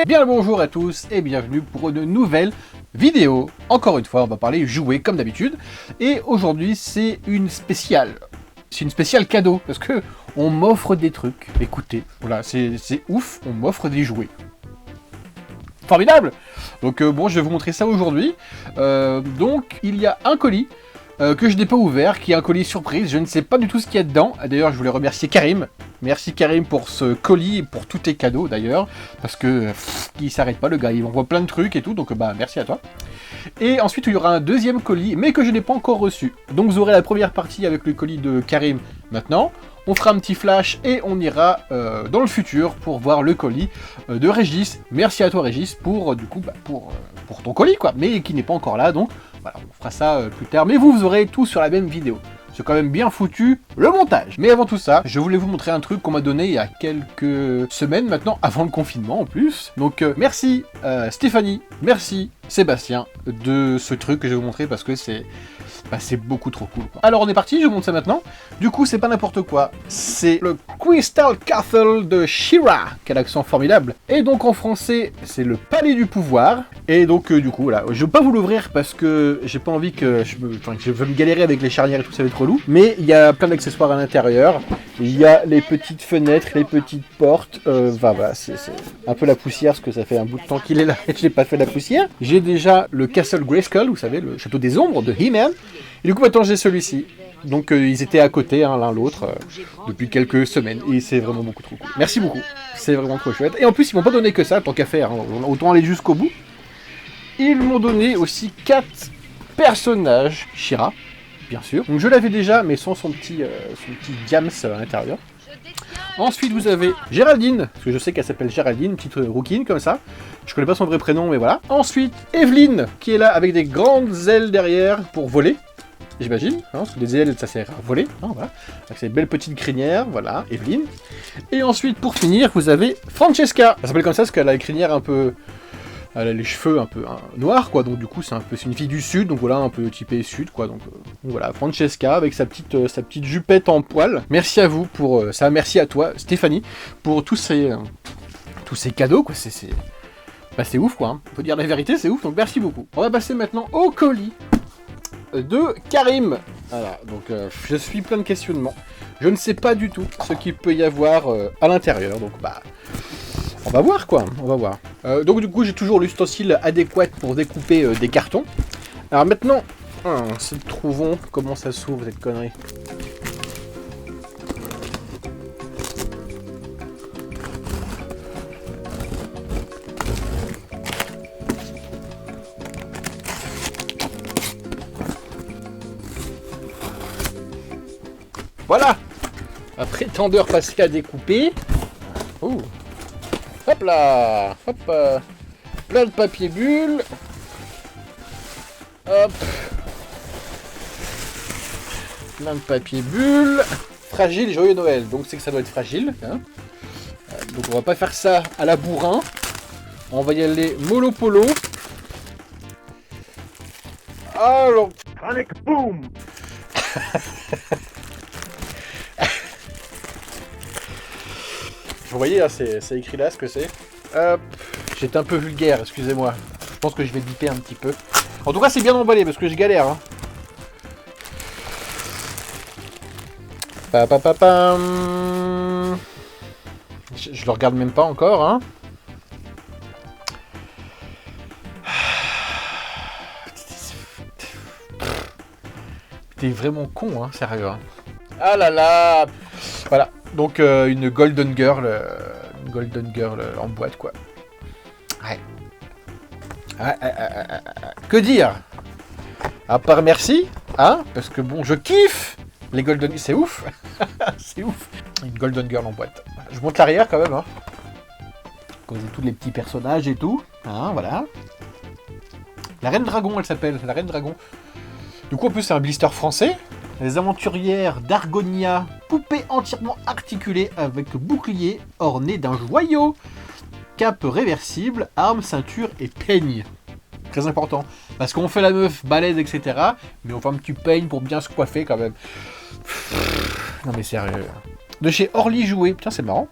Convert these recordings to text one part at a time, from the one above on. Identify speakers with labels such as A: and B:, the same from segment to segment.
A: Bien le bonjour à tous et bienvenue pour une nouvelle vidéo. Encore une fois, on va parler jouets comme d'habitude. Et aujourd'hui, c'est une spéciale. C'est une spéciale cadeau parce que on m'offre des trucs. Écoutez, voilà, c'est ouf, on m'offre des jouets. Formidable. Donc bon, je vais vous montrer ça aujourd'hui. Donc, il y a un colis que je n'ai pas ouvert, qui est un colis surprise. Je ne sais pas du tout ce qu'il y a dedans. D'ailleurs, je voulais remercier Karim. Merci Karim pour ce colis et pour tous tes cadeaux d'ailleurs. Parce que il s'arrête pas le gars, il envoie plein de trucs et tout. Donc bah merci à toi. Et ensuite, il y aura un deuxième colis, mais que je n'ai pas encore reçu. Donc vous aurez la première partie avec le colis de Karim maintenant. On fera un petit flash et on ira dans le futur pour voir le colis de Régis. Merci à toi Régis pour du coup pour ton colis quoi, mais qui n'est pas encore là donc voilà, on fera ça plus tard. Mais vous aurez tout sur la même vidéo. C'est quand même bien foutu le montage. Mais avant tout ça, je voulais vous montrer un truc qu'on m'a donné il y a quelques semaines maintenant, avant le confinement en plus. Donc merci Stéphanie, merci Sébastien de ce truc que je vais vous montrer parce que c'est beaucoup trop cool quoi. Alors on est parti, je vous montre ça maintenant. Du coup c'est pas n'importe quoi, c'est le Crystal Castle de She-Ra. Quel accent formidable. Et donc en français c'est le Palais du Pouvoir. Et donc du coup voilà, je vais pas vous l'ouvrir parce que j'ai pas envie que je veux me galérer avec les charnières et tout, ça va être relou. Mais il y a plein d'accessoires à l'intérieur. Il y a les petites fenêtres, les petites portes. Voilà, c'est un peu la poussière parce que ça fait un bout de temps qu'il est là et je n'ai pas fait la poussière. J'ai déjà le Castle Grayskull, vous savez, le château des ombres de He-Man. Et du coup maintenant j'ai celui-ci. Donc ils étaient à côté l'un l'autre depuis quelques semaines et c'est vraiment beaucoup trop cool. Merci beaucoup, c'est vraiment trop chouette. Et en plus ils m'ont pas donné que ça, tant qu'à faire, hein. Autant aller jusqu'au bout. Ils m'ont donné aussi 4 personnages, She-Ra, bien sûr. Donc je l'avais déjà mais sans son petit diams à l'intérieur. Ensuite vous avez Géraldine, parce que je sais qu'elle s'appelle Géraldine, une petite rouquine comme ça. Je connais pas son vrai prénom mais voilà. Ensuite Evelyne qui est là avec des grandes ailes derrière pour voler. J'imagine, hein, parce que des ailes, ça sert à voler, hein, voilà. Avec ces belles petites crinières, voilà, Evelyne. Et ensuite, pour finir, vous avez Francesca. Elle s'appelle comme ça parce qu'elle a les crinières un peu... Elle a les cheveux un peu noirs, quoi, donc du coup, c'est une fille du Sud, donc voilà, un peu typée Sud, quoi, donc voilà, Francesca, avec sa petite jupette en poil. Merci à vous pour ça, merci à toi, Stéphanie, pour tous ces cadeaux, quoi, c'est ouf, quoi, hein. Faut dire la vérité, c'est ouf, donc merci beaucoup. On va passer maintenant au colis de Karim. Voilà, donc je suis plein de questionnements. Je ne sais pas du tout ce qu'il peut y avoir à l'intérieur, donc bah... On va voir quoi, on va voir. Donc du coup j'ai toujours l'ustensile adéquat pour découper des cartons. Alors maintenant, trouvons comment ça s'ouvre cette connerie. Voilà. Après tant d'heures passées à découper. Ouh. Hop là. Hop. Plein de papier bulle. Hop. Plein de papier bulle. Fragile, joyeux Noël. Donc c'est que ça doit être fragile. Hein. Donc on va pas faire ça à la bourrin. On va y aller mollo polo. Alors. Panic boom. Vous voyez, là, c'est écrit là ce que c'est. Hop, j'étais un peu vulgaire, excusez-moi. Je pense que je vais biper un petit peu. En tout cas, c'est bien emballé parce que je galère. Hein. Je le regarde même pas encore. Hein. T'es vraiment con, hein, sérieux. Hein. Ah là là. Voilà. Donc une Golden Girl en boîte quoi. Ouais. Que dire? À part merci, hein? Parce que bon, je kiffe les Golden, c'est ouf, c'est ouf. Une Golden Girl en boîte. Je monte l'arrière quand même, hein. Comme tous les petits personnages et tout, hein, voilà. La Reine Dragon, elle s'appelle, la Reine Dragon. Du coup, en plus, c'est un blister français. Les aventurières d'Argonia, poupée entièrement articulée avec bouclier orné d'un joyau, cape réversible, arme, ceinture et peigne. Très important, parce qu'on fait la meuf balèze, etc. Mais on fait un petit peigne pour bien se coiffer quand même. Non mais sérieux. De chez Orly Jouet, putain c'est marrant.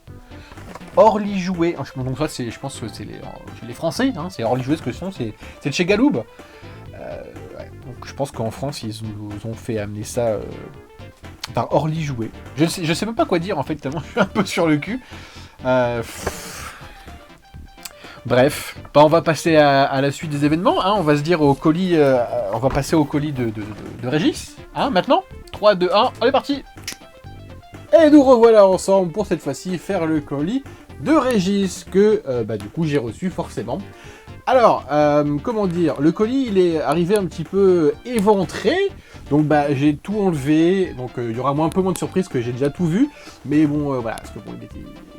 A: Orly Jouet. Donc ça, je pense que c'est les Français, hein, c'est Orly Jouet ce que c'est de chez Galoub. Ouais, donc je pense qu'en France, ils nous ont fait amener ça par Orly Jouet. Je sais même pas quoi dire en fait, tellement je suis un peu sur le cul. Bref, on va passer à la suite des événements, hein. On va se dire au colis, on va passer au colis de Régis, hein, maintenant. 3, 2, 1, on est parti. Et nous revoilà ensemble pour cette fois-ci faire le colis de Régis que, du coup, j'ai reçu forcément. Alors, comment dire, le colis, il est arrivé un petit peu éventré, donc j'ai tout enlevé, donc il y aura un peu moins de surprises que j'ai déjà tout vu, mais bon, voilà, parce que bon,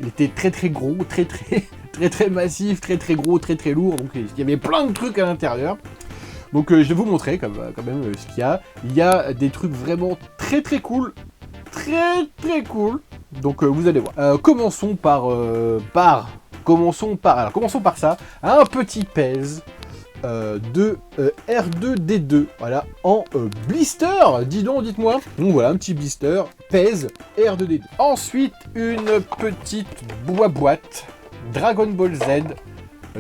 A: il était très très gros, très massif, très gros, très lourd, donc il y avait plein de trucs à l'intérieur. Donc je vais vous montrer quand même ce qu'il y a. Il y a des trucs vraiment très cool, très cool, donc vous allez voir. Commençons par ça, un petit pèse de R2D2, voilà, en blister, dites-moi. Donc voilà, un petit blister, pèse R2D2. Ensuite, une petite boîte Dragon Ball Z,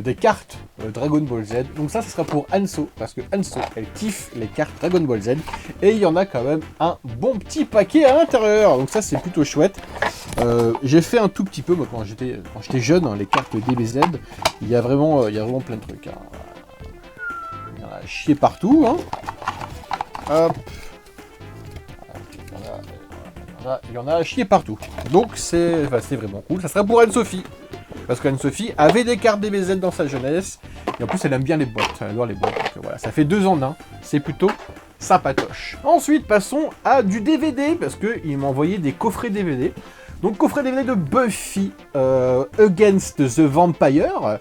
A: des cartes Dragon Ball Z. Donc ça sera pour Anso, parce que Anso, elle kiffe les cartes Dragon Ball Z. Et il y en a quand même un bon petit paquet à l'intérieur. Donc ça, c'est plutôt chouette. J'ai fait un tout petit peu, moi, quand j'étais jeune, hein, les cartes DBZ. Il y a vraiment plein de trucs. Hein. Il y en a chier partout. Hein. Hop. Il y en a à chier partout. Donc c'est vraiment cool. Ça sera pour Anne-Sophie. Parce qu'Anne-Sophie avait des cartes DBZ dans sa jeunesse. Et en plus, elle aime bien les boîtes. Elle adore les boîtes. Donc voilà, ça fait 2 en 1. C'est plutôt sympatoche. Ensuite, passons à du DVD. Parce qu'il m'a envoyé des coffrets DVD. Donc, coffret DVD de Buffy Against the Vampire.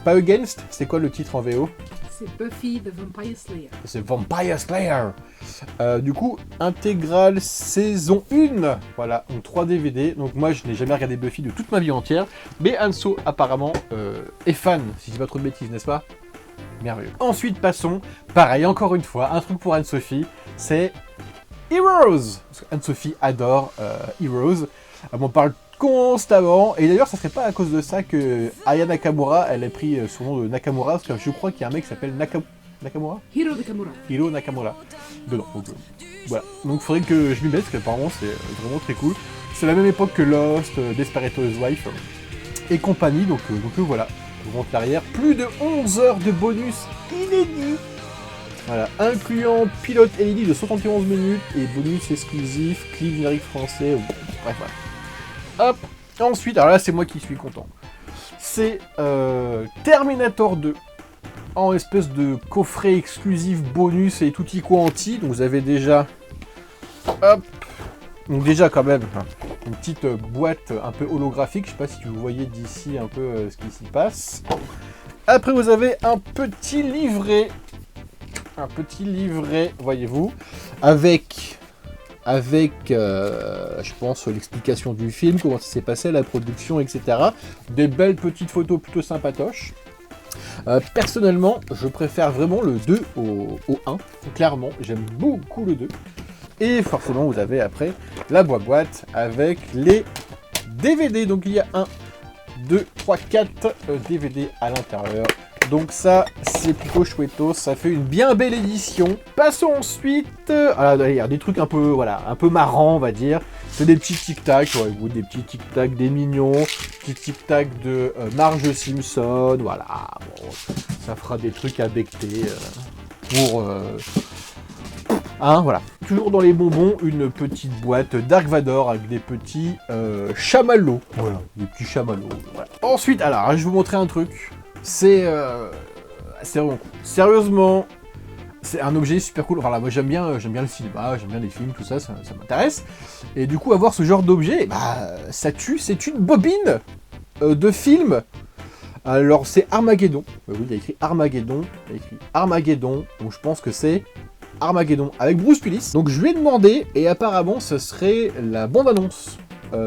A: Pas Against, c'est quoi le titre en VO?
B: C'est Buffy the Vampire Slayer.
A: C'est Vampire Slayer. Du coup, intégrale saison 1. Voilà, donc 3 DVD. Donc moi, je n'ai jamais regardé Buffy de toute ma vie entière. Mais Anso, apparemment, est fan, si je dis pas trop de bêtises, n'est-ce pas? Merveilleux. Ensuite, passons, pareil, encore une fois, un truc pour Anne-Sophie, c'est Heroes. Anne-Sophie adore Heroes. Elle m'en parle constamment. Et d'ailleurs, ça serait pas à cause de ça que Aya Nakamura, elle a pris son nom de Nakamura, parce que je crois qu'il y a un mec qui s'appelle Nakamura
B: Hiro Nakamura.
A: Hiro Nakamura. Dedans. Donc, voilà. Donc, il faudrait que je m'y mette, parce qu'apparemment, c'est vraiment très cool. C'est la même époque que Lost, Desperate Housewives et compagnie. Donc voilà. Je vous montre l'arrière. Plus de 11 heures de bonus inédits. Voilà, incluant pilote LED de 71 minutes et bonus exclusif, clip générique français, bref, voilà. Hop, ensuite, alors là c'est moi qui suis content. C'est Terminator 2, en espèce de coffret exclusif bonus et tutti quanti, donc vous avez déjà, hop, donc déjà quand même, une petite boîte un peu holographique, je sais pas si vous voyez d'ici un peu ce qui s'y passe. Après vous avez un petit livret, voyez-vous, avec je pense, l'explication du film, comment ça s'est passé, la production, etc. Des belles petites photos plutôt sympatoches. Personnellement, je préfère vraiment le 2 au 1, clairement, j'aime beaucoup le 2. Et forcément, vous avez après la boîte avec les DVD. Donc il y a 1, 2, 3, 4 DVD à l'intérieur. Donc ça, c'est plutôt chouettos, ça fait une bien belle édition. Passons ensuite... il y a des trucs un peu marrants, on va dire. C'est des petits tic-tac, voyez-vous, des petits tic-tac, des mignons. Petits tic-tac de Marge Simpson, voilà. Bon, ça fera des trucs à becter pour... voilà. Toujours dans les bonbons, une petite boîte Dark Vador avec des petits chamallows. Voilà, des petits chamallows. Voilà. Ensuite, alors, je vais vous montrer un truc. C'est vraiment cool. Sérieusement, c'est un objet super cool. Enfin là, moi j'aime bien le cinéma, j'aime bien les films, tout ça, ça m'intéresse. Et du coup, avoir ce genre d'objet, ça tue. C'est une bobine de film. Alors c'est Armageddon. Oui, il y a écrit Armageddon. Donc je pense que c'est Armageddon avec Bruce Willis. Donc je lui ai demandé, et apparemment ce serait la bande-annonce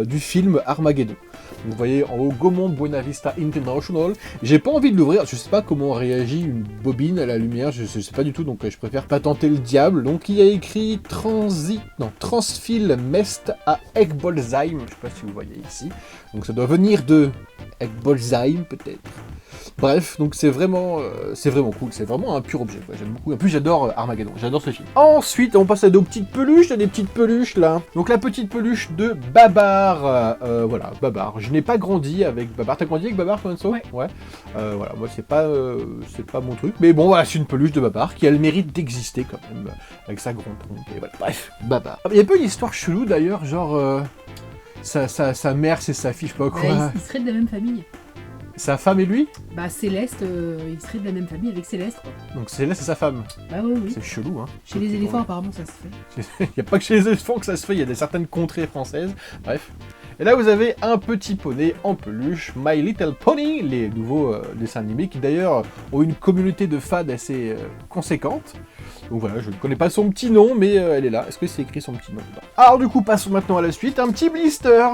A: du film Armageddon. Vous voyez en haut Gaumont Buena Vista International. J'ai pas envie de l'ouvrir, je sais pas comment réagit une bobine à la lumière, je sais pas du tout, donc je préfère pas tenter le diable. Donc il y a écrit Transfil Mest à Eckbolsheim, je sais pas si vous voyez ici. Donc ça doit venir de Eckbolsheim peut-être. Bref, donc c'est vraiment cool, c'est vraiment un pur objet, quoi. J'aime beaucoup. En plus, j'adore Armageddon, j'adore ce film. Ensuite, on passe à nos petites peluches, il y a des petites peluches là. Donc la petite peluche de Babar, voilà, Babar. Je n'ai pas grandi avec Babar. T'as grandi avec Babar, toi, Enzo ? Ouais. Voilà, moi c'est pas mon truc, mais bon, voilà, c'est une peluche de Babar qui a le mérite d'exister quand même, avec sa grande trompe. Et voilà, bref, Babar. Il y a un peu une histoire chelou d'ailleurs, genre sa mère, c'est sa fille, je sais pas quoi.
B: Bah, ils seraient de la même famille.
A: Sa femme et lui ?
B: Bah Céleste, il serait de la même famille avec Céleste, quoi.
A: Donc Céleste, c'est sa femme.
B: Bah oui.
A: C'est chelou, hein.
B: Chez les éléphants, apparemment, ça se fait.
A: Il n'y a pas que chez les éléphants que ça se fait, il y a certaines contrées françaises. Bref. Et là, vous avez un petit poney en peluche, My Little Pony, les nouveaux dessins animés qui d'ailleurs ont une communauté de fans assez conséquente. Donc voilà, je ne connais pas son petit nom, mais elle est là. Est-ce que c'est écrit son petit nom dedans ? Alors du coup, passons maintenant à la suite. Un petit blister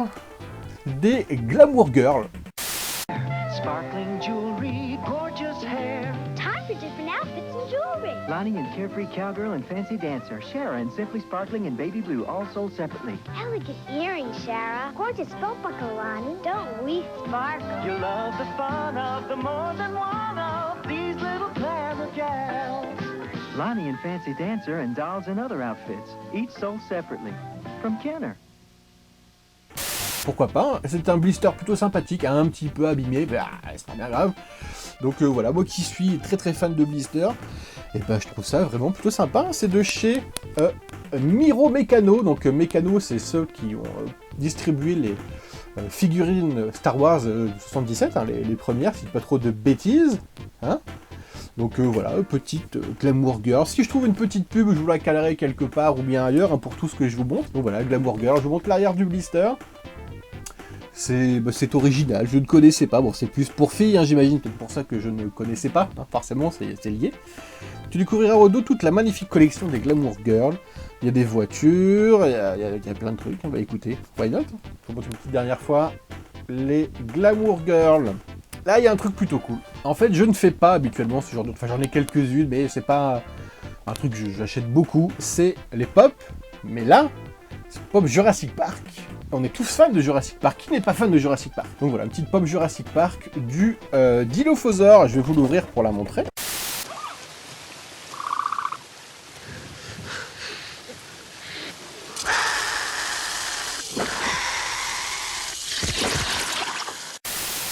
A: des Glamour Girls.
C: Sparkling jewelry, gorgeous hair.
D: Time for different outfits and jewelry.
C: Lonnie and Carefree Cowgirl and Fancy Dancer. Shara and Simply Sparkling and Baby Blue, all sold separately.
D: Elegant earrings, Shara. Gorgeous belt buckle, Lonnie. Don't we sparkle?
C: You love the fun of the more than one of these little glamour gals. Lonnie and Fancy Dancer and dolls and other outfits, each sold separately. From Kenner.
A: Pourquoi pas, c'est un blister plutôt sympathique, un petit peu abîmé, bah, c'est pas bien grave. Donc voilà, moi qui suis très fan de blister, et ben je trouve ça vraiment plutôt sympa. C'est de chez Miro Mécano, donc Mécano c'est ceux qui ont distribué les figurines Star Wars 77, hein, les premières, si pas trop de bêtises. Hein. Donc voilà, petite Glamour Girl. Si je trouve une petite pub, je vous la calerai quelque part ou bien ailleurs, hein, pour tout ce que je vous montre. Donc voilà, Glamour Girl, je vous montre l'arrière du blister. C'est original, je ne connaissais pas, bon c'est plus pour filles, hein, j'imagine, peut-être pour ça que je ne connaissais pas, hein, forcément c'est lié. Tu découvriras au dos toute la magnifique collection des Glamour Girls, il y a des voitures, il y a plein de trucs, on va écouter, why not ? Je vous montre une petite dernière fois, les Glamour Girls. Là il y a un truc plutôt cool. En fait je ne fais pas habituellement ce genre de... Enfin j'en ai quelques-unes, mais c'est pas un truc que j'achète beaucoup, c'est les pop, mais là, c'est pop Jurassic Park. On est tous fans de Jurassic Park. Qui n'est pas fan de Jurassic Park ? Donc voilà, une petite pop Jurassic Park du Dilophosaure. Je vais vous l'ouvrir pour la montrer.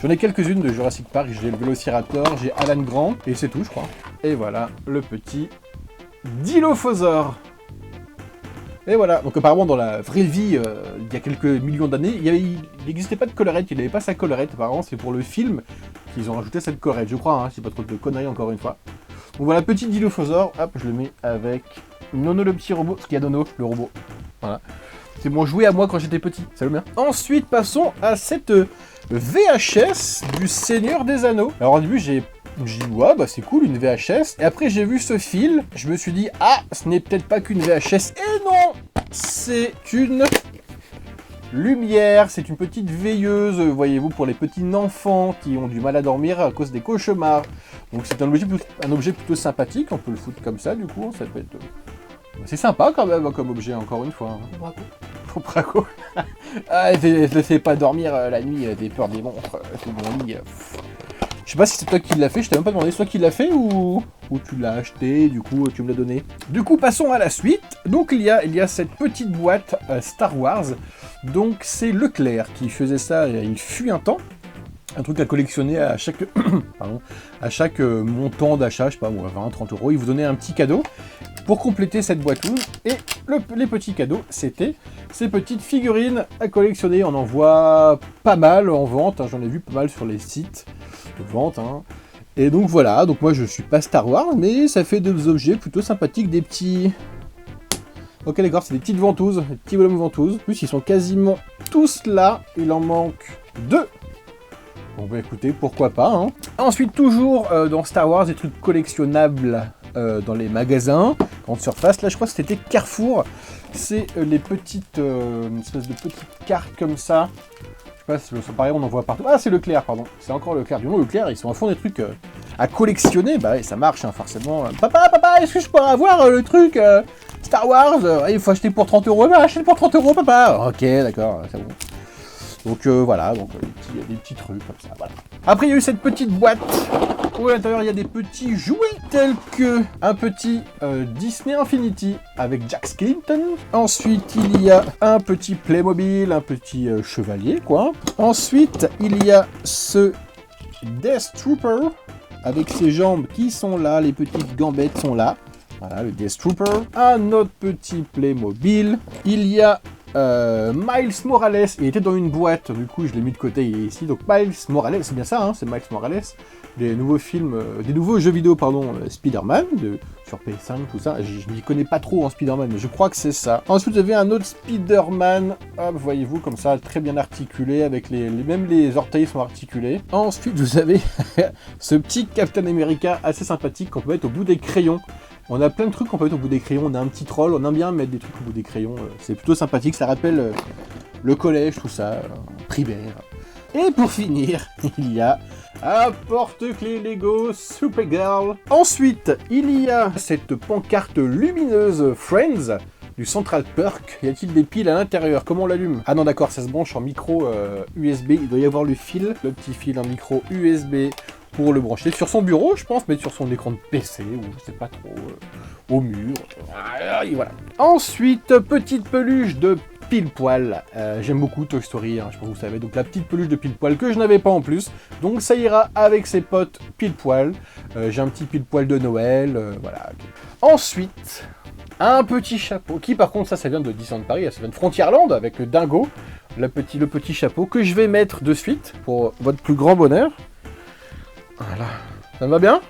A: J'en ai quelques-unes de Jurassic Park. J'ai le Vélociraptor, j'ai Alan Grant, et c'est tout, je crois. Et voilà, le petit Dilophosaure. Et voilà, donc apparemment dans la vraie vie, il y a quelques millions d'années, il n'existait pas de collerette, il n'avait pas sa collerette, apparemment c'est pour le film qu'ils ont rajouté cette collerette, je crois, hein, c'est pas trop de conneries encore une fois. Donc voilà, petit Dilophosaure, hop, je le mets avec Nono le petit robot, parce qu'il y a Nono, le robot, voilà. C'est mon jouet à moi quand j'étais petit, ça le bien. Ensuite, passons à cette VHS du Seigneur des Anneaux. Alors au début, j'ai dit, ouais, bah c'est cool, une VHS. Et après, j'ai vu ce fil, je me suis dit, ah, ce n'est peut-être pas qu'une VHS. Et non, c'est une lumière, c'est une petite veilleuse, voyez-vous, pour les petits enfants qui ont du mal à dormir à cause des cauchemars. Donc c'est un objet plutôt sympathique, on peut le foutre comme ça, du coup, ça peut être... C'est sympa quand même, comme objet, encore une fois.
B: Braco.
A: Pour Braco. Ah, je ne fais pas dormir la nuit, des peurs des monstres, sous mon lit. Je sais pas si c'est toi qui l'as fait, je t'ai même pas demandé, c'est toi qui l'as fait ou tu l'as acheté, du coup tu me l'as donné. Du coup passons à la suite, donc il y a cette petite boîte Star Wars, donc c'est Leclerc qui faisait ça il fut un temps, un truc à collectionner à chaque, à chaque montant d'achat, je sais pas moi, 20-30 €, il vous donnait un petit cadeau pour compléter cette boîte-là, et les petits cadeaux c'était ces petites figurines à collectionner, on en voit pas mal en vente, hein, j'en ai vu pas mal sur les sites de vente, hein. Et donc voilà, donc moi je suis pas Star Wars, mais ça fait des objets plutôt sympathiques, des petits... Ok d'accord, c'est des petites ventouses, des petits bonhommes ventouses, en plus ils sont quasiment tous là, il en manque 2. Bon bah écoutez, pourquoi pas, hein. Ensuite toujours dans Star Wars, des trucs collectionnables dans les magasins, grande surface, là je crois que c'était Carrefour, c'est les petites, une espèce de petites cartes comme ça, sais pas si c'est pareil, on en voit partout. Ah, c'est Leclerc, pardon. C'est encore Leclerc. Du moment Leclerc, ils sont à fond des trucs à collectionner. Bah, et ça marche, hein, forcément. Papa, est-ce que je pourrais avoir le truc Star Wars Il faut acheter pour 30 €. Bah, achète pour 30 €, papa. Ok, d'accord, c'est bon. Donc voilà, donc il y a des petits trucs comme ça, voilà. Après, il y a eu cette petite boîte où à l'intérieur, il y a des petits jouets tels que un petit Disney Infinity avec Jack Skellington. Ensuite, il y a un petit Playmobil, un petit chevalier, quoi. Ensuite, il y a ce Death Trooper avec ses jambes qui sont là, les petites gambettes sont là. Voilà, le Death Trooper. Un autre petit Playmobil. Il y a Miles Morales, il était dans une boîte, du coup je l'ai mis de côté, il est ici, donc Miles Morales, c'est bien ça, hein, c'est Miles Morales, des nouveaux films, des nouveaux jeux vidéo, pardon, Spider-Man, sur PS5, tout ça, je m'y connais pas trop en Spider-Man, mais je crois que c'est ça. Ensuite vous avez un autre Spider-Man, hop, voyez-vous, comme ça, très bien articulé, avec même les orteils sont articulés. Ensuite vous avez ce petit Captain America assez sympathique qu'on peut mettre au bout des crayons. On a plein de trucs qu'on peut mettre au bout des crayons, on a un petit troll, on aime bien mettre des trucs au bout des crayons, c'est plutôt sympathique, ça rappelle le collège, tout ça, primaire. Et pour finir, il y a un porte-clés Lego Supergirl. Ensuite, il y a cette pancarte lumineuse Friends du Central Perk. Y a-t-il des piles à l'intérieur? Comment on l'allume? Ah non d'accord, ça se branche en micro USB, il doit y avoir le petit fil en micro USB pour le brancher sur son bureau, je pense, mettre sur son écran de PC, ou je sais pas trop, au mur, et voilà. Ensuite, petite peluche de Pile-Poil, j'aime beaucoup Toy Story, hein, je pense que vous savez, donc la petite peluche de Pile-Poil que je n'avais pas en plus, donc ça ira avec ses potes Pile-Poil, j'ai un petit Pile-Poil de Noël, voilà. Ensuite, un petit chapeau, qui par contre, ça vient de Disneyland Paris, ça vient de Frontierland, avec Dingo, le petit chapeau que je vais mettre de suite, pour votre plus grand bonheur. Voilà, ça me va bien?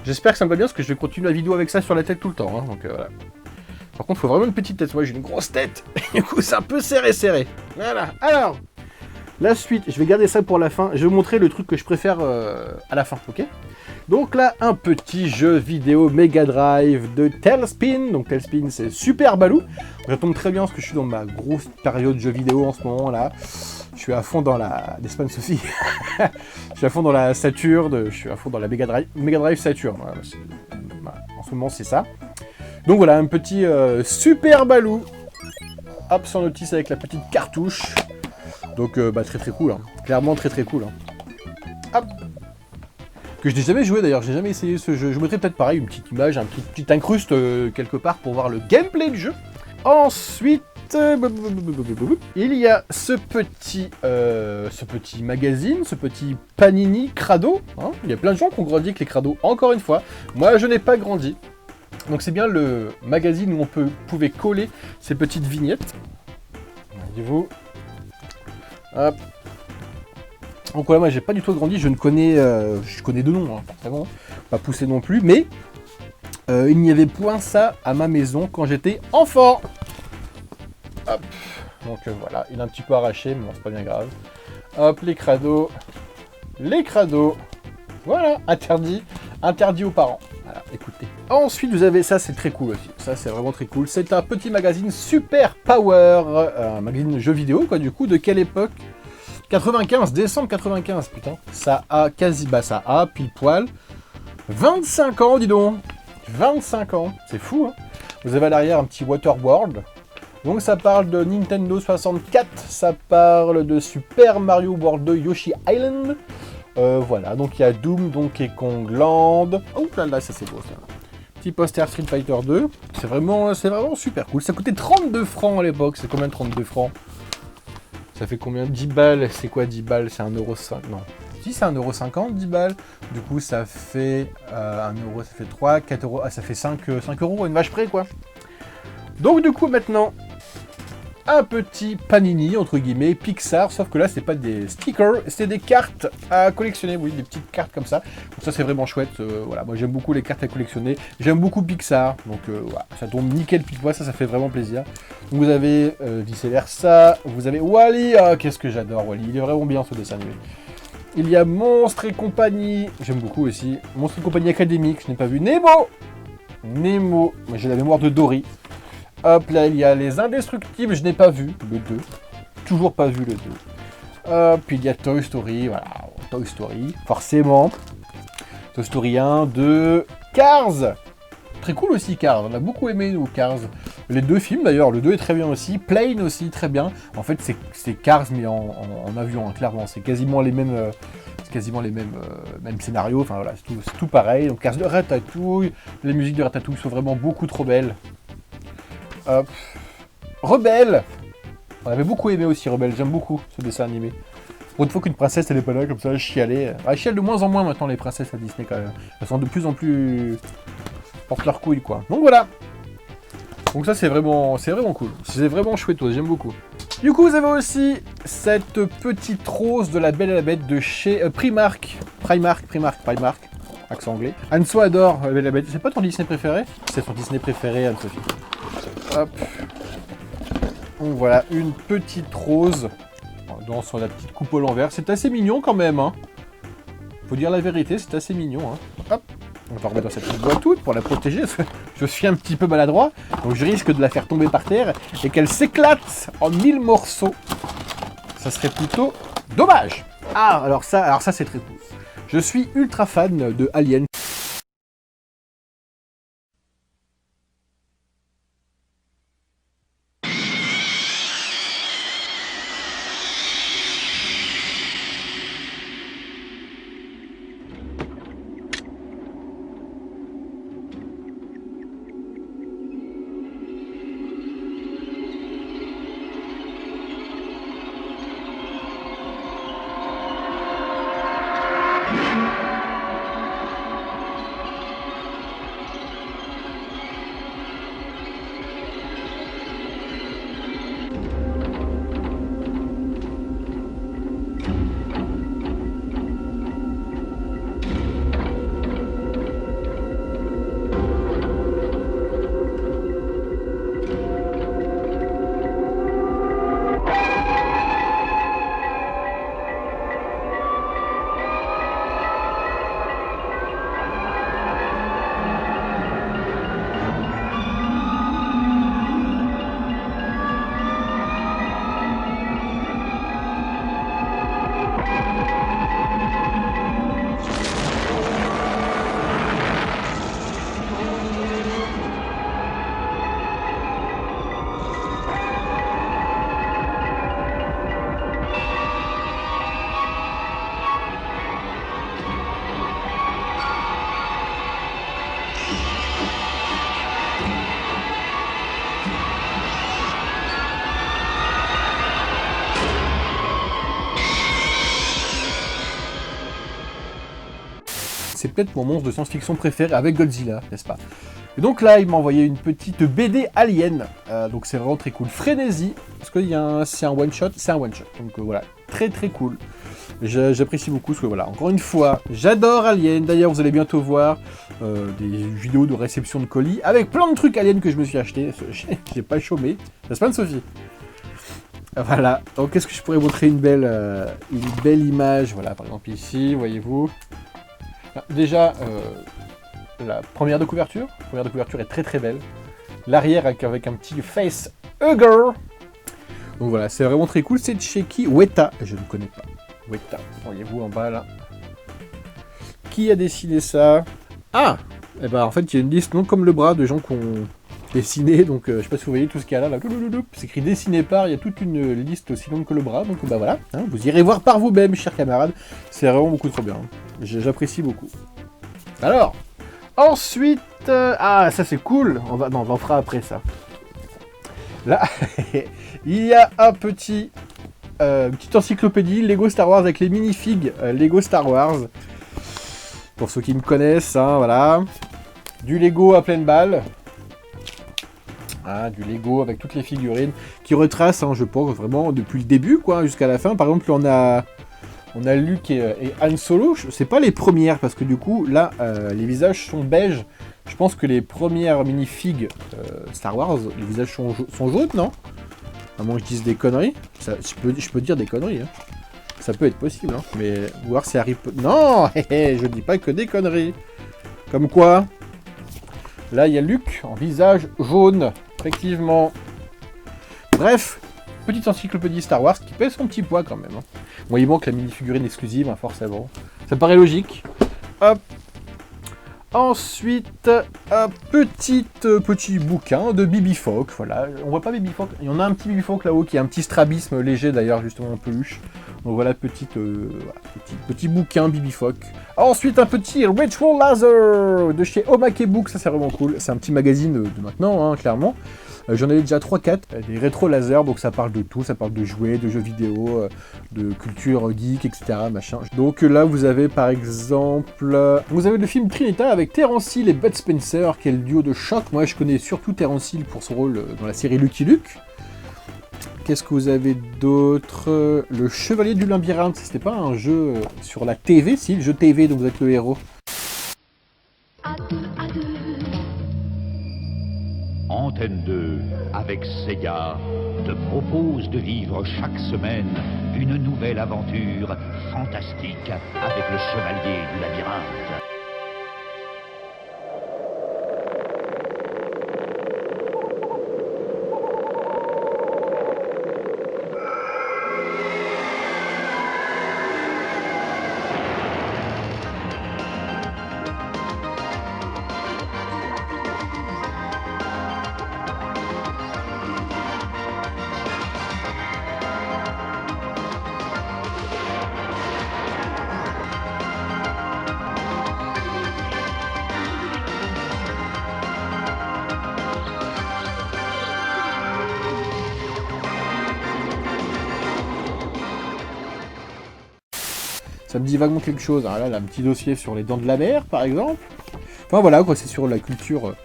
A: J'espère que ça me va bien parce que je vais continuer la vidéo avec ça sur la tête tout le temps, hein, donc voilà. Par contre, il faut vraiment une petite tête, moi j'ai une grosse tête, du coup c'est un peu serré. Voilà, alors, la suite, je vais garder ça pour la fin, je vais vous montrer le truc que je préfère à la fin, ok? Donc là, un petit jeu vidéo Mega Drive de Tailspin, donc Tailspin c'est Super Baloo, ça tombe très bien parce que je suis dans ma grosse période jeu vidéo en ce moment là. Je suis à fond dans la... N'est-ce pas, Sophie? Je suis à fond dans la Saturn, je suis à fond dans la Mega Drive Saturn. Voilà, en ce moment, c'est ça. Donc voilà, un petit Super Baloo. Hop, sans notice avec la petite cartouche. Donc, très cool. Hein. Clairement, très cool. Hein. Hop. Que je n'ai jamais joué d'ailleurs, j'ai jamais essayé ce jeu. Je mettrai peut-être pareil, une petite image, un petit incruste quelque part pour voir le gameplay du jeu. Ensuite, il y a ce petit magazine, ce petit Panini Crado. Hein. Il y a plein de gens qui ont grandi avec les crados, encore une fois. Moi, je n'ai pas grandi. Donc c'est bien le magazine où on pouvait coller ces petites vignettes. Voyez-vous. Hop. Donc voilà, moi j'ai pas du tout grandi, je connais deux noms, hein, forcément. Pas poussé non plus, mais il n'y avait point ça à ma maison quand j'étais enfant. Hop, donc voilà, il est un petit peu arraché, mais bon, c'est pas bien grave. Hop, les crados, voilà, interdit aux parents. Voilà, écoutez. Ensuite, vous avez ça, c'est très cool aussi. Ça, c'est vraiment très cool. C'est un petit magazine Super Power, un magazine jeux vidéo, quoi, du coup, de quelle époque? 95, décembre 95, putain. Ça a pile poil 25 ans, dis donc. 25 ans, c'est fou, hein. Vous avez à l'arrière un petit Waterworld. Donc ça parle de Nintendo 64, ça parle de Super Mario World 2 Yoshi Island. Voilà, donc il y a Doom, Donkey Kong Land. Oh là là, ça c'est beau ça. Petit poster Street Fighter 2. C'est vraiment super cool. Ça coûtait 32 francs à l'époque. C'est combien de 32 francs? Ça fait combien? 10 balles. C'est quoi 10 balles? C'est 1,5 €. Non. Si c'est 1,50 €, 10 balles. Du coup, ça fait 1 €, ça fait 3, 4 €. Ah, ça fait 5 €, une vache près quoi. Donc du coup, maintenant, un petit Panini, entre guillemets, Pixar, sauf que là, c'est pas des stickers, c'est des cartes à collectionner, oui, des petites cartes comme ça. Donc ça, c'est vraiment chouette, voilà, moi j'aime beaucoup les cartes à collectionner, j'aime beaucoup Pixar, donc voilà, ça tombe nickel pile poil, ça fait vraiment plaisir. Donc vous avez vice versa, vous avez Wall-E, ah, qu'est-ce que j'adore Wall-E, il est vraiment bien ce dessin animé. Il y a Monstres et compagnie, j'aime beaucoup aussi, Monstres et compagnie académique, je n'ai pas vu Nemo, moi j'ai la mémoire de Dory. Hop là, il y a les Indestructibles, je n'ai pas vu le 2. Toujours pas vu le 2. Puis il y a Toy Story, voilà, Toy Story, forcément. Toy Story 1, 2, Cars. Très cool aussi Cars, on a beaucoup aimé nous Cars. Les deux films d'ailleurs, le 2 est très bien aussi, Plane aussi très bien. En fait c'est Cars mais en avion, hein, clairement, c'est quasiment les mêmes... mêmes scénarios, enfin voilà, c'est tout pareil. Donc Cars de Ratatouille, les musiques de Ratatouille sont vraiment beaucoup trop belles. Hop. Rebelle. On avait beaucoup aimé aussi Rebelle, j'aime beaucoup ce dessin animé. Pour une fois qu'une princesse elle est pas là comme ça, je chialais. Elle chiale de moins en moins maintenant les princesses à Disney quand même. Elles sont de plus en plus... portent leurs couilles quoi. Donc voilà. Donc ça c'est vraiment cool. C'est vraiment chouette, j'aime beaucoup. Du coup vous avez aussi cette petite rose de la Belle et la Bête de chez Primark. Primark, accent anglais. Anso adore la Belle et la Bête. C'est pas ton Disney préféré? C'est ton Disney préféré Anne-Sophie. Hop. Donc voilà, une petite rose dans la petite coupole en verre. C'est assez mignon quand même, hein. Faut dire la vérité, c'est assez mignon, hein. Hop. On va remettre dans cette petite boîte toute pour la protéger. Je suis un petit peu maladroit, donc je risque de la faire tomber par terre et qu'elle s'éclate en 1000 morceaux. Ça serait plutôt dommage. Ah, alors ça c'est très cool. Je suis ultra fan de Alien. C'est peut-être mon monstre de science-fiction préféré avec Godzilla, n'est-ce pas? Et donc là, il m'a envoyé une petite BD Alien, donc c'est vraiment très cool. Frénésie, parce que c'est un one-shot, donc voilà, très très cool. J'apprécie beaucoup, parce que voilà, encore une fois, j'adore Alien. D'ailleurs, vous allez bientôt voir des vidéos de réception de colis, avec plein de trucs Alien que je me suis acheté. J'ai pas chômé, n'est-ce pas Sophie? Voilà, donc qu'est-ce que je pourrais montrer une belle image, voilà, par exemple ici, voyez-vous. Déjà, la première de couverture est très très belle. L'arrière avec un petit face hugger. Donc voilà, c'est vraiment très cool. C'est de chez qui? Weta, je ne connais pas. Weta, voyez-vous en bas là. Qui a dessiné ça? Ah, et ben en fait il y a une liste non comme le bras de gens qui ont dessiné. Donc je sais pas si vous voyez tout ce qu'il y a là. C'est écrit dessiné par. Il y a toute une liste aussi longue que le bras. Donc bah voilà, hein, vous irez voir par vous-même, chers camarades. C'est vraiment beaucoup trop bien. J'apprécie beaucoup. Alors, ensuite... ah, ça c'est cool. On en fera après ça. Là, il y a une petite encyclopédie Lego Star Wars avec les minifigs Lego Star Wars. Pour ceux qui me connaissent, hein, voilà. Du Lego à pleine balle. Ah, du Lego avec toutes les figurines qui retracent, hein, je pense, vraiment depuis le début, quoi, jusqu'à la fin. Par exemple, on a Luke et Han Solo. C'est pas les premières, parce que du coup, là, les visages sont beiges. Je pense que les premières minifigs Star Wars, les visages sont jaunes, non? À moins que je dise des conneries. Ça, je peux dire des conneries, hein. Ça peut être possible, hein. Mais voir si Harry Potter... Non, je dis pas que des conneries. Comme quoi, là, il y a Luke en visage jaune, effectivement. Bref, petite encyclopédie Star Wars qui pèse son petit poids quand même. Hein. Bon, il manque la mini-figurine exclusive, hein, forcément. Ça paraît logique. Hop. Ensuite, un petit bouquin de Bibi Phoque. Voilà, on voit pas Bibi Phoque. Il y en a un petit Bibi Phoque là-haut qui a un petit strabisme léger d'ailleurs, justement en peluche. Donc voilà, petit bouquin Bibi Phoque. Ensuite, un petit Ritual Laser de chez Omake Book. Ça, c'est vraiment cool. C'est un petit magazine de maintenant, hein, clairement. J'en avais déjà 3-4, des rétro lasers, donc ça parle de tout, ça parle de jouets, de jeux vidéo, de culture geek, etc. Machin. Donc là, vous avez par exemple, vous avez le film Trinita avec Terence Hill et Bud Spencer, qui est le duo de choc. Moi, je connais surtout Terence Hill pour son rôle dans la série Lucky Luke. Qu'est-ce que vous avez d'autre? Le Chevalier du Labyrinthe, c'était pas un jeu sur la TV, si, le jeu TV dont vous êtes le héros.
E: Antenne 2, avec Sega, te propose de vivre chaque semaine une nouvelle aventure fantastique avec le Chevalier du Labyrinthe.
A: Ça me dit vaguement quelque chose. Alors là, un petit dossier sur les Dents de la Mer, par exemple. Enfin voilà, quoi, c'est sur la culture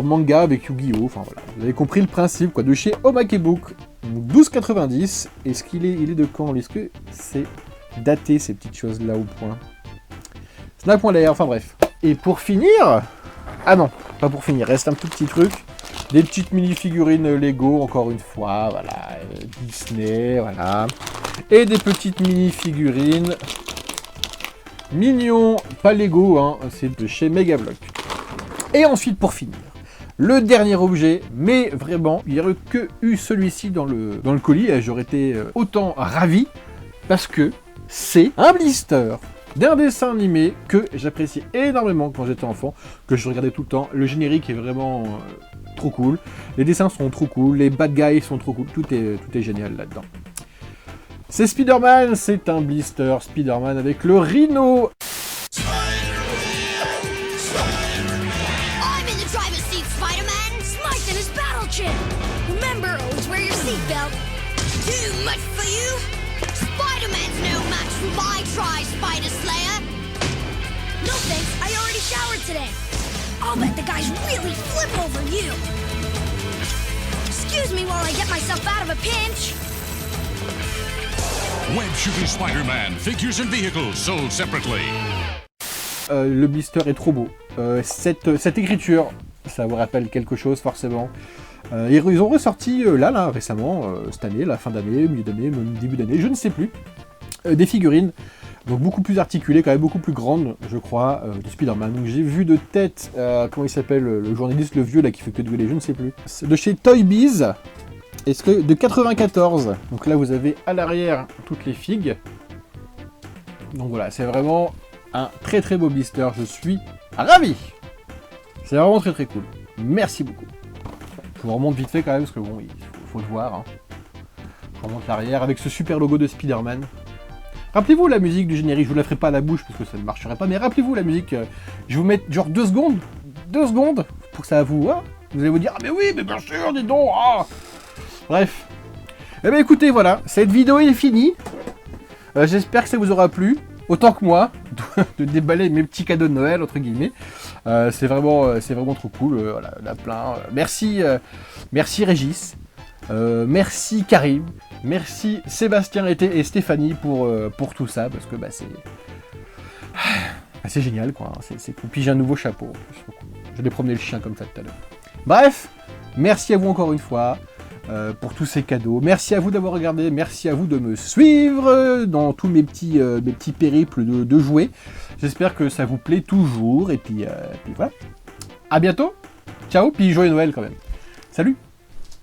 A: manga avec Yu-Gi-Oh! Enfin voilà, vous avez compris le principe, quoi, de chez Omake Book. 12,90. Est-ce qu'il est de quand? Est-ce que c'est daté, ces petites choses-là, au point? Snack.lr, enfin bref. Et pour finir... Ah non, pas pour finir, reste un tout petit truc. Des petites mini-figurines Lego, encore une fois, voilà, Disney, voilà. Et des petites mini-figurines mignons, pas Lego, hein, c'est de chez Megablock. Et ensuite, pour finir, le dernier objet, mais vraiment, il n'y aurait que eu celui-ci dans le colis, et j'aurais été autant ravi, parce que c'est un blister d'un dessin animé que j'appréciais énormément quand j'étais enfant, que je regardais tout le temps. Le générique est vraiment trop cool, les dessins sont trop cool, les bad guys sont trop cool, tout est génial là-dedans. C'est Spider-Man, c'est un blister Spider-Man avec le Rhino.
F: I'm in the driver's seat, Spider-Man. Smart than his battle chip. Remember, always wear your seatbelt. Too much for you. Spider-Man's no match for my Spider Slayer. No thanks, I already showered today. I'll bet the guys really flip over you. Excuse me while I get myself out of a pinch.
G: Web Shooting Spider-Man, figures and vehicles sold separately.
A: Le blister est trop beau. Cette écriture, ça vous rappelle quelque chose forcément. Ils ont ressorti là récemment, cette année, la fin d'année, milieu d'année, même début d'année, je ne sais plus, des figurines. Donc beaucoup plus articulées, quand même beaucoup plus grandes, je crois, de Spider-Man. Donc j'ai vu de tête, comment il s'appelle, le journaliste, le vieux là qui fait que dueler, je ne sais plus. De chez Toy Biz. Est-ce que de 94, donc là vous avez à l'arrière toutes les figues. Donc voilà, c'est vraiment un très très beau blister, je suis ravi. C'est vraiment très très cool, merci beaucoup. Je vous remonte vite fait quand même, parce que bon, il faut le voir. Hein. Je remonte l'arrière avec ce super logo de Spider-Man. Rappelez-vous la musique du générique, je vous la ferai pas à la bouche parce que ça ne marcherait pas, mais rappelez-vous la musique, je vais vous mettre genre 2 secondes pour que ça vous... Hein, vous allez vous dire, ah mais oui, mais bien sûr, dis donc, ah. Bref. Eh bien écoutez, voilà, cette vidéo est finie. J'espère que ça vous aura plu, autant que moi, de déballer mes petits cadeaux de Noël, entre guillemets. C'est vraiment trop cool, voilà, il y en a plein. Merci Régis, merci Karim, merci Sébastien et Stéphanie pour tout ça, parce que bah, c'est génial, quoi. C'est cool. Puis j'ai un nouveau chapeau, je vais promener le chien comme ça tout à l'heure. Bref, merci à vous encore une fois. Pour tous ces cadeaux. Merci à vous d'avoir regardé, merci à vous de me suivre dans tous mes petits périples de jouets. J'espère que ça vous plaît toujours, et puis voilà. À bientôt, ciao, puis joyeux Noël quand même. Salut!